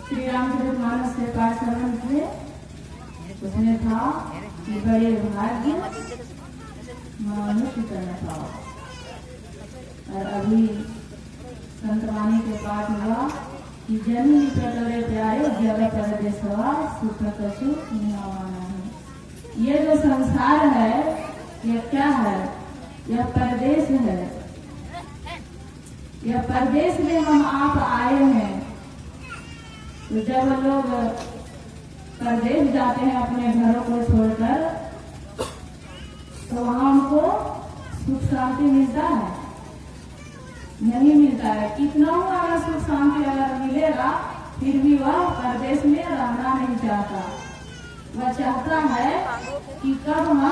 श्री रामचरितमानस से पाठ श्रवण किए। उसमें था कि बड़े भाग्य मनुष्य करना था। और अभी संतवाणी के पाठ हुआ कि जनी प्रतरे प्यारे जल परदेश सुख कछु निहावाना है। ये जो संसार है ये क्या है? यह परदेश है। यह परदेश में हम आप आए हैं। तो जब लोग परदेश जाते हैं अपने घरों को छोड़कर, तो वहां उनको सुख शांति मिलता है? नहीं मिलता है। कितना अगर सुख शांति अगर मिलेगा फिर भी वह परदेश में रहना नहीं चाहता। वह चाहता है कि कब हम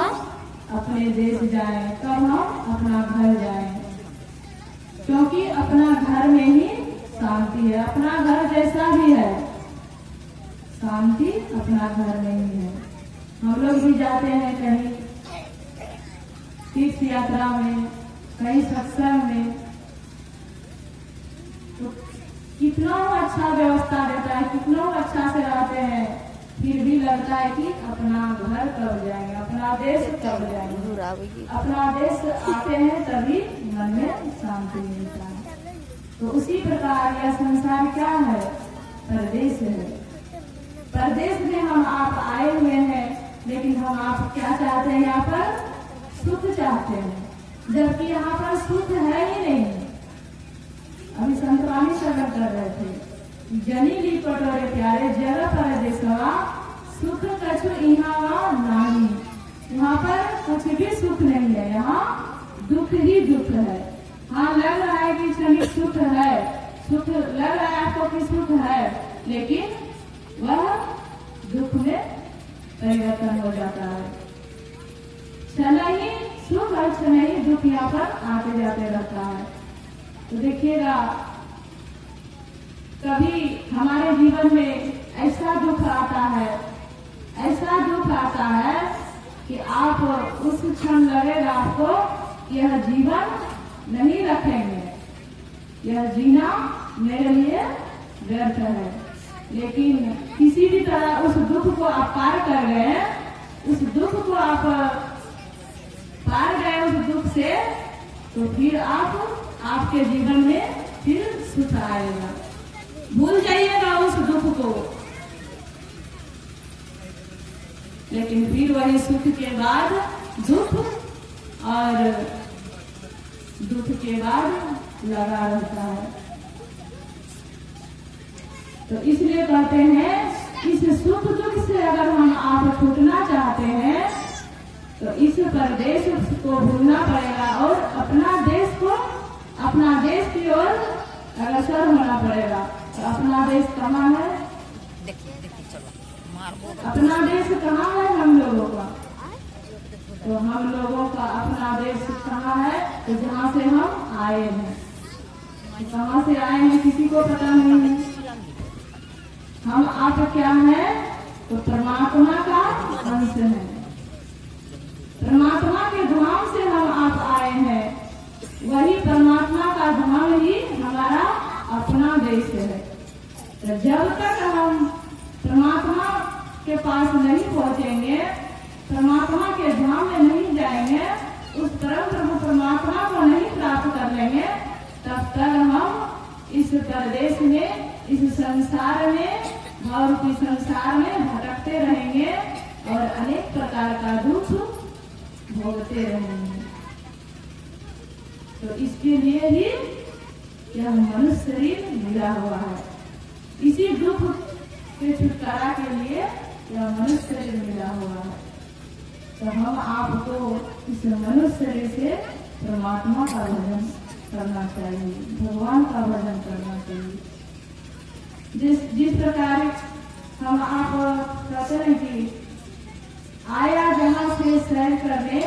अपने देश जाएं, कब हम अपना घर जाएं, क्योंकि अपना घर में ही शांति है। अपना घर जैसा भी है, शांति अपना घर में ही है। हम लोग भी जाते हैं कहीं तीर्थ यात्रा में, कहीं सत्संग में, तो कितना अच्छा व्यवस्था देता है, कितना अच्छा से रहते हैं, फिर भी लगता है कि अपना घर कब जाएंगे, अपना देश कब जाएंगे। अपना देश आते हैं तभी मन में शांति मिलता है। तो उसी प्रकार यह संसार क्या है? परदेश है। परदेश में हम आप आए हुए हैं, लेकिन हम आप क्या चाहते हैं? यहाँ पर सुख चाहते हैं, जबकि यहाँ पर सुख है ही नहीं। अभी संतवाणी श्रवण कर रहे थे, जनी ली पटोरे प्यारे जल परदेसवा सुख कछु इहावा नाही। यहाँ पर कुछ भी सुख नहीं है, यहाँ दुख ही दुख है। हाँ, लग रहा है कि क्षणिक सुख है, सुख लग रहा है आपको कि सुख है, लेकिन वह दुख में परिवर्तन हो जाता है। क्षण ही सुख और क्षण ही दुख यहाँ पर आते जाते रहता है। तो देखिएगा, कभी हमारे जीवन में ऐसा दुख आता है, ऐसा दुख आता है कि आप उस क्षण लगेगा आपको यह जीवन नहीं रखेंगे, यह जीना मेरे लिए व्यर्थ है। लेकिन किसी भी तरह उस दुख को आप पार कर गए, उस दुख को आप पार गए उस दुख से, तो फिर आपके जीवन में फिर सुख आएगा। भूल जाइएगा उस दुख को, लेकिन फिर वही सुख के बाद दुख, और दुख के बाद लगा रहता है। तो इसलिए कहते हैं, इस सुख दुख से अगर हम आप छूटना चाहते हैं तो इस परदेश को भूलना पड़ेगा और अपना देश की ओर अग्रसर होना पड़ेगा। तो अपना देश कहाँ है? अपना देश कहाँ है हम लोगों का? तो हम लोगों का अपना देश कहाँ है? तो जहाँ से हम आए हैं। कहाँ से आए हैं किसी को पता नहीं है। हम आप क्या है? तो परमात्मा का अंश है। परमात्मा के धाम से हम आप आए हैं। वही परमात्मा का धाम ही हमारा अपना देश है। तो जब तक हम परमात्मा के पास नहीं पहुंचेंगे, परमात्मा के धाम में नहीं जाएंगे, उस परम प्रभु परमात्मा को नहीं प्राप्त कर लेंगे, तब तक हम इस परदेश में, इस संसार में, भाव की संसार में भटकते रहेंगे और अनेक प्रकार का दुख भोगते रहेंगे। तो इसके लिए ही यह मनुष्य शरीर मिला हुआ है। इसी दुख के छुटकारा के लिए यह मनुष्य शरीर मिला हुआ है। तो हम आपको इस मनुष्य शरीर से परमात्मा का भजन करना चाहिए, भगवान का भजन करना चाहिए। जिस प्रकार हम आप कहते हैं कि आया जहाँ से सैर करने,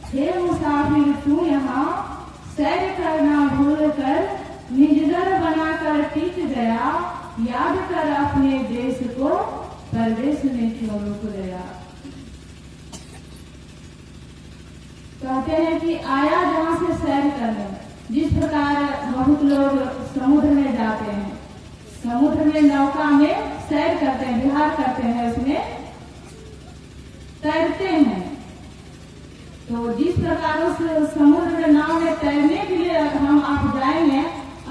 हे मुसाफिर तू यहाँ सैर करना भूल कर, निजगर बनाकर टिक गया, याद कर अपने देश को, परदेश में क्यों रुक गया। कहते हैं कि आया जहाँ से सैर करने, जिस प्रकार बहुत लोग समुद्र में जाते हैं, समुद्र में नौका में सैर करते हैं, विहार करते हैं, उसमें तैरते हैं। तो जिस प्रकार उस समुद्र में नाव में तैरने के लिए हम आप जाएंगे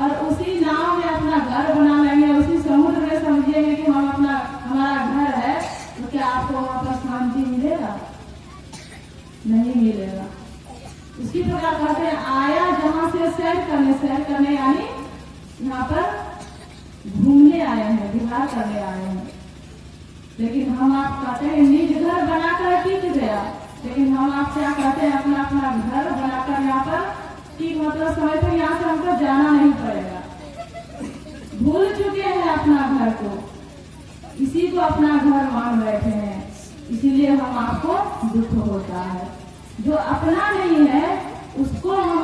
और उसी नाव में अपना घर बना लेंगे, उसी समुद्र में समझेंगे कि हम अपना हमारा घर है, तो क्या आपको वहां पर शांति मिलेगा? नहीं मिलेगा। इसी प्रकार कहते हैं आया जहाँ से सैर करने यानी यहाँ पर घूमने आए हैं, विहार करने आए हैं। लेकिन हम आप कहते हैं निज घर बनाकर टिक गया, लेकिन हम आप क्या कहते हैं अपना अपना घर बनाकर यहाँ पर ठीक मतलब समय पर यहाँ से हमको जाना नहीं पड़ेगा। भूल चुके हैं अपना घर को, इसी को अपना घर मान बैठे हैं, इसीलिए हम आपको दुख होता है। जो अपना नहीं है उसको हम